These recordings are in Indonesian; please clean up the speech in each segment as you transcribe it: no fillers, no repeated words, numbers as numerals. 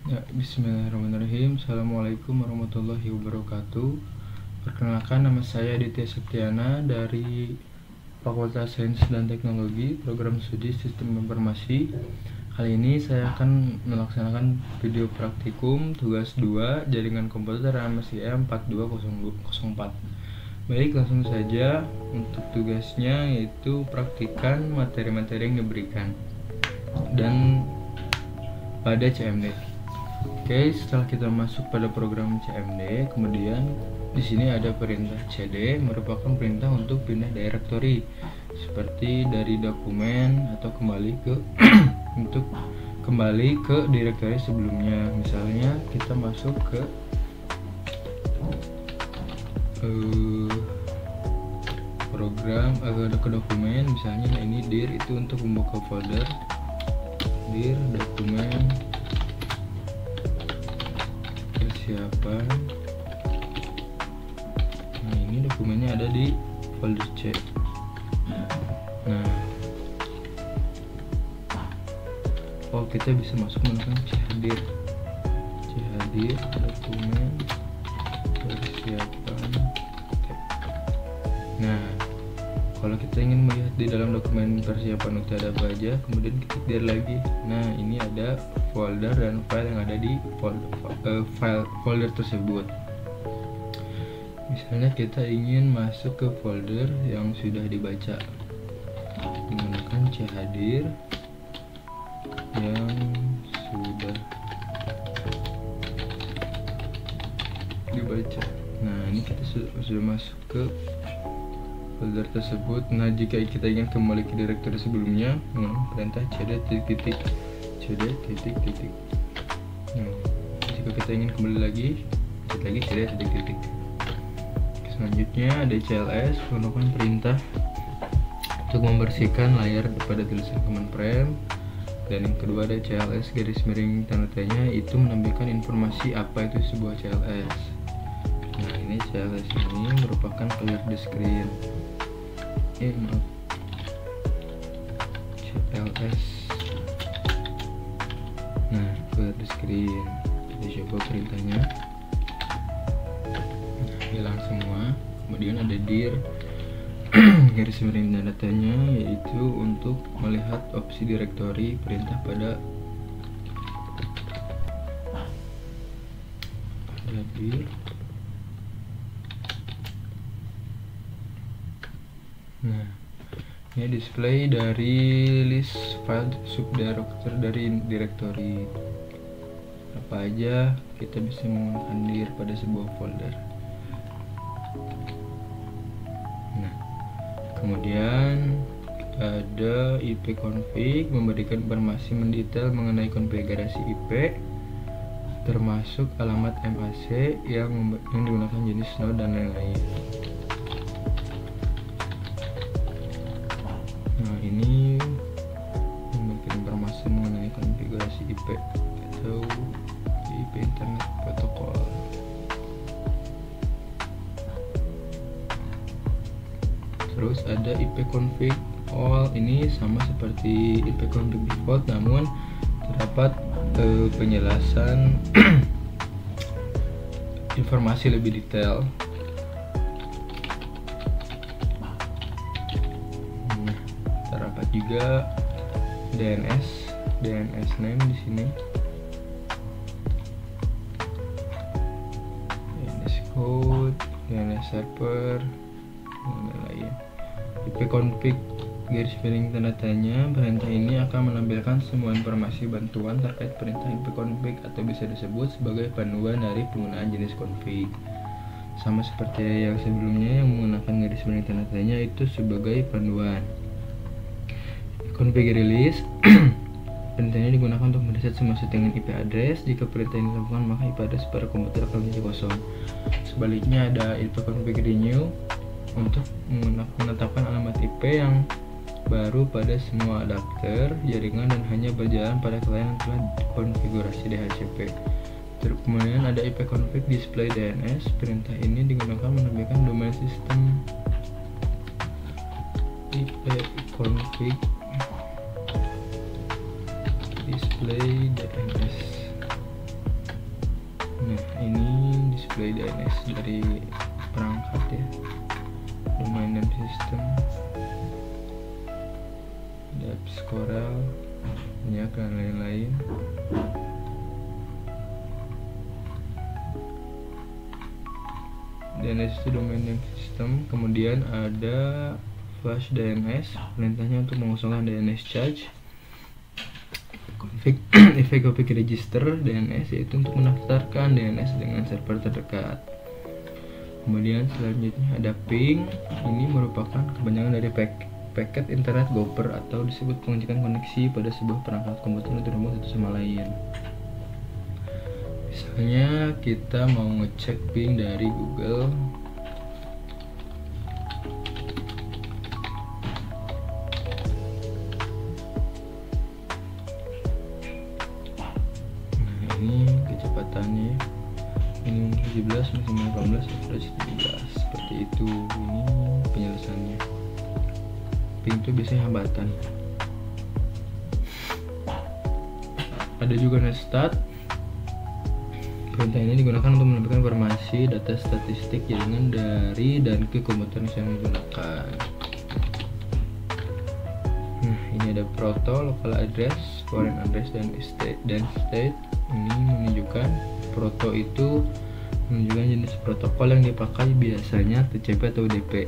Ya, bismillahirrahmanirrahim. Assalamualaikum warahmatullahi wabarakatuh. Perkenalkan, nama saya Aditya Septiana dari Fakultas Sains dan Teknologi, Program Studi Sistem Informasi. Kali ini saya akan melaksanakan video praktikum tugas 2 Jaringan Komputer MSIM 4204. Baik, langsung saja untuk tugasnya, yaitu praktikan materi-materi yang diberikan dan pada CMD. Oke, setelah kita masuk pada program CMD, kemudian di sini ada perintah CD, merupakan perintah untuk pindah directory, seperti dari dokumen atau kembali ke untuk kembali ke directory sebelumnya. Misalnya kita masuk ke program ke dokumen, misalnya ini dir, itu untuk membuka folder dir dokumen persiapan. Nah, ini dokumennya ada di folder C. Nah, kita bisa masuk menggunakan chadir dokumen persiapan. Nah, kalau kita ingin melihat di dalam dokumen persiapan UT ada apa aja, kemudian kita dir lagi. Nah, ini ada folder dan file yang ada di folder tersebut. Misalnya kita ingin masuk ke folder yang sudah dibaca, menggunakan chadir yang sudah dibaca. Nah, ini kita sudah masuk ke folder tersebut. Nah, jika kita ingin kembali ke directory sebelumnya, perintah cd titik. Nah, jika kita ingin kembali lagi, cd titik. Selanjutnya ada CLS, menggunakan perintah untuk membersihkan layar pada tulisan command prompt. Dan yang kedua ada CLS garis miring tanda tanya, itu menampilkan informasi apa itu sebuah CLS. Nah, ini CLS ini merupakan clear the screen. CLS. Nah, clear the screen. Kita coba perintahnya. Nah, hilang semua. Kemudian ada dir garis miring tanda tanya, yaitu untuk melihat opsi directory perintah pada dir. Nah, ini display dari list file subdirectory dari directory apa aja. Kita bisa menggunakan dir pada sebuah folder. Nah, kemudian ada ipconfig, memberikan informasi mendetail mengenai konfigurasi IP, termasuk alamat MAC yang digunakan jenis node dan lain-lain. Nah, ini memberikan informasi mengenai konfigurasi IP atau IP internet protokol. Terus ada ipconfig all, ini sama seperti ipconfig default, namun terdapat penjelasan informasi lebih detail. Nah, terdapat juga DNS name di sini, DNS code, DNS server, dan lain-lain. ipconfig garis miring tanda tanya, perintah ini akan menampilkan semua informasi bantuan terkait perintah ipconfig atau bisa disebut sebagai panduan dari penggunaan jenis config. Sama seperti yang sebelumnya yang menggunakan garis miring tanda tanya itu sebagai panduan. Config release perintah ini digunakan untuk mereset semua settingan IP address. Jika perintah ini dilakukan, maka IP address pada komputer akan menjadi kosong. Sebaliknya ada ipconfig renew untuk menetapkan alamat IP yang baru pada semua adapter jaringan dan hanya berjalan pada klien yang telah dikonfigurasi DHCP. Kemudian ada ipconfig display DNS. Perintah ini digunakan menampilkan domain sistem. ipconfig display DNS. display DNS dari perangkat ya, domain name system, apps Corel, banyak dan lain-lain. DNS itu domain name system. Kemudian ada flash DNS, perintahnya untuk mengosongkan DNS charge. Efek copy register DNS yaitu untuk mendaftarkan DNS dengan server terdekat. Kemudian selanjutnya ada ping. Ini merupakan kepanjangan dari paket internet gopher atau disebut pengecekan koneksi pada sebuah perangkat komputer untuk terhubung satu sama lain. Misalnya kita mau ngecek ping dari Google. Ini kecepatannya minimum 17, maksimal 18, average 17, seperti itu. Ini penjelasannya. Ping itu biasanya hambatan. Ada juga netstat. Perintah ini digunakan untuk menambahkan informasi data statistik jaringan dari dan ke komputer yang digunakan. Nah, ini ada proto, local address, foreign address, dan state. Ini menunjukkan proto itu menunjukkan jenis protokol yang dipakai, biasanya TCP atau UDP.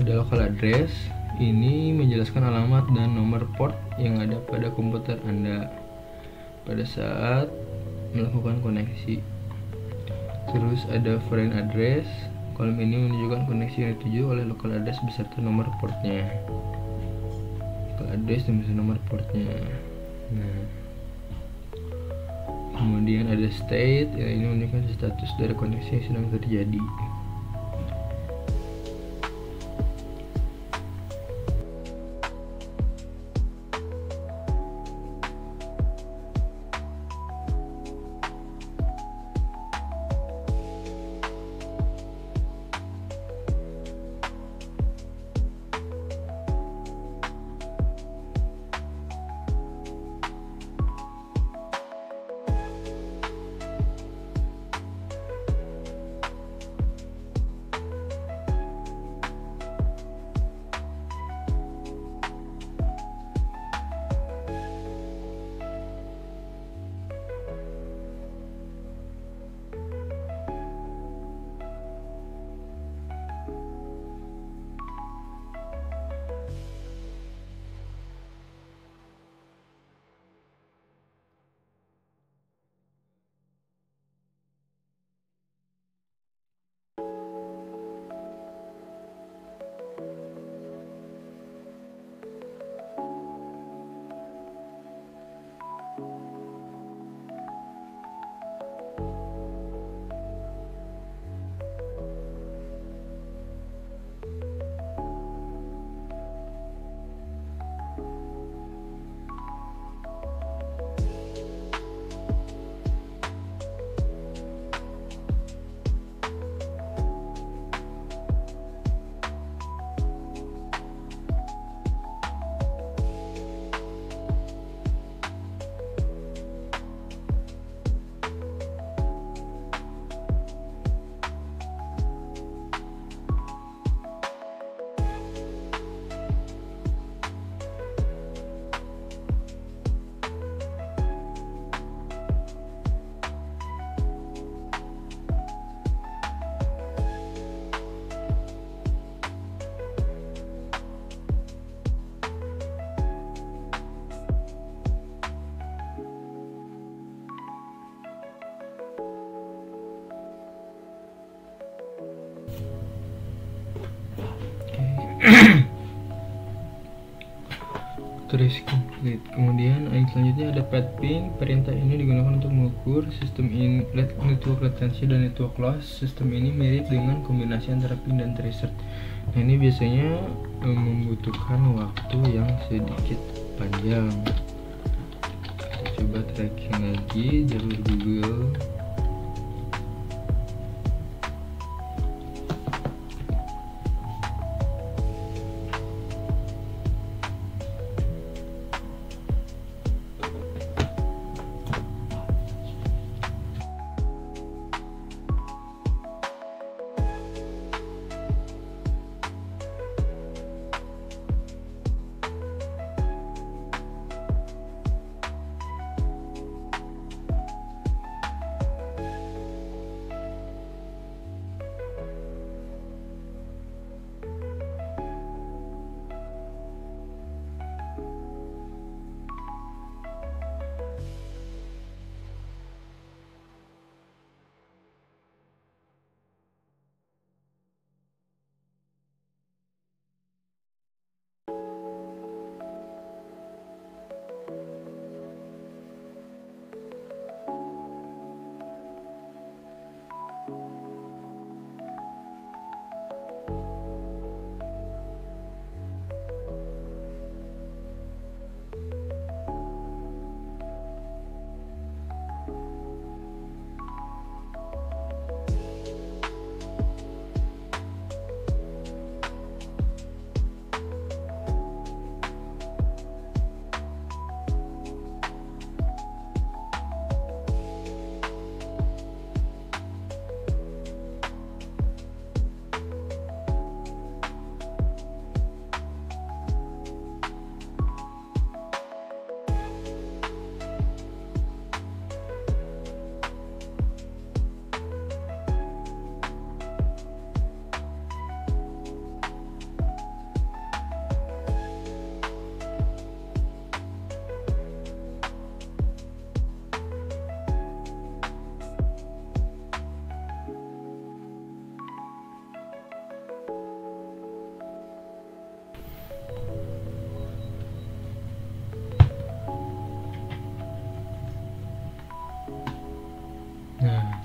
Ada local address, ini menjelaskan alamat dan nomor port yang ada pada komputer Anda pada saat melakukan koneksi. Terus ada foreign address, kolom ini menunjukkan koneksi yang dituju oleh local address beserta nomor portnya. Local address dan nomor portnya. Nah, kemudian ada state, ya ini menunjukkan status dari koneksi yang sedang terjadi. Terus kemudian selanjutnya ada path ping. Perintah ini digunakan untuk mengukur sistem network latency dan network loss. Sistem ini mirip dengan kombinasi antara ping dan tracer. Nah, ini biasanya membutuhkan waktu yang sedikit panjang. Kita coba tracking lagi jalur Google.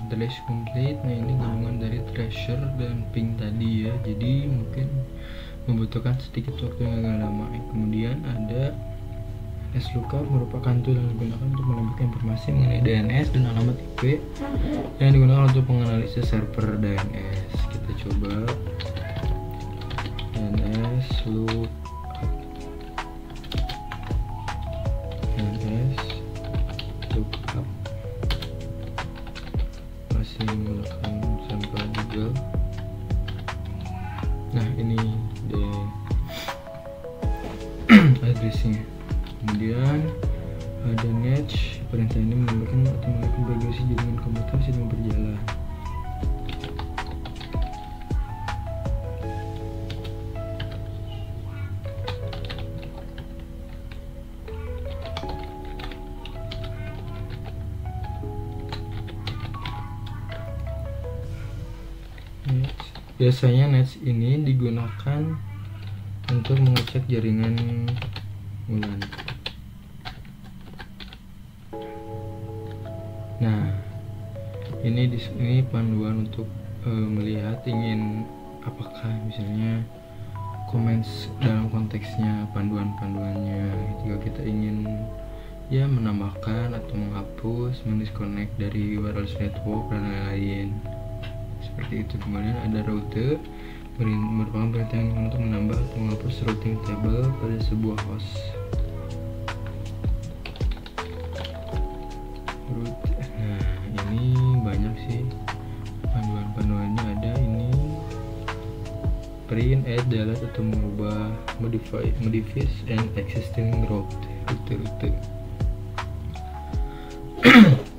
Trace complete. Nah, ini gabungan dari treasure dan ping tadi ya, jadi mungkin membutuhkan sedikit waktu yang agak lama. Kemudian ada slookup, merupakan tool yang digunakan untuk menambahkan informasi mengenai DNS dan alamat IP yang digunakan untuk menganalisis server DNS. Kita coba DNS lookup, DNS lookup, masih menggunakan sampel Google. Nah, ini dia addressing. Kemudian ada netch. Perintah ini menambahkan atau menambahkan bagasi jaringan komputer sedang berjalan. Biasanya netch ini digunakan untuk mengecek jaringan WLAN. Nah, ini panduan untuk melihat ingin apakah misalnya comments dalam konteksnya, panduannya jika kita ingin ya menambahkan atau menghapus, mendisconnect dari wireless network dan lain-lain seperti itu. Kemudian ada route, merupakan perintah yang untuk menambah atau menghapus routing table pada sebuah host. Nah, ini banyak sih panduannya. Ada ini print, add, delete atau mengubah, modify an existing route.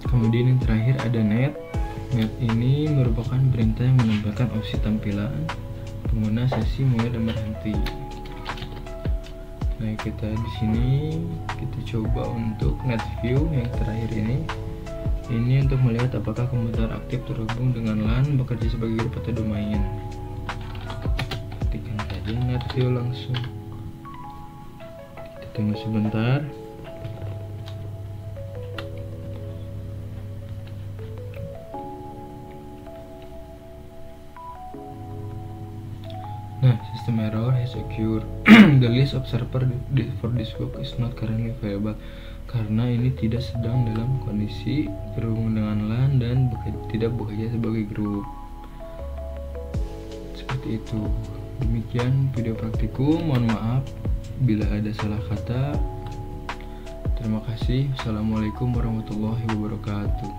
Kemudian yang terakhir ada net. Net ini merupakan perintah yang menambahkan opsi tampilan pengguna, sesi mulai dan berhenti. Nah, kita di sini kita coba untuk net view yang terakhir ini. Ini untuk melihat apakah komputer aktif terhubung dengan LAN, bekerja sebagai grup atau domain. Ketikkan saja net view langsung. Kita tunggu sebentar. Nah, system error has occurred. The list of server for this work is not currently available. Karena ini tidak sedang dalam kondisi terhubung dengan LAN dan tidak bekerja sebagai grup. Seperti itu. Demikian video praktikum. Mohon maaf bila ada salah kata. Terima kasih. Assalamualaikum warahmatullahi wabarakatuh.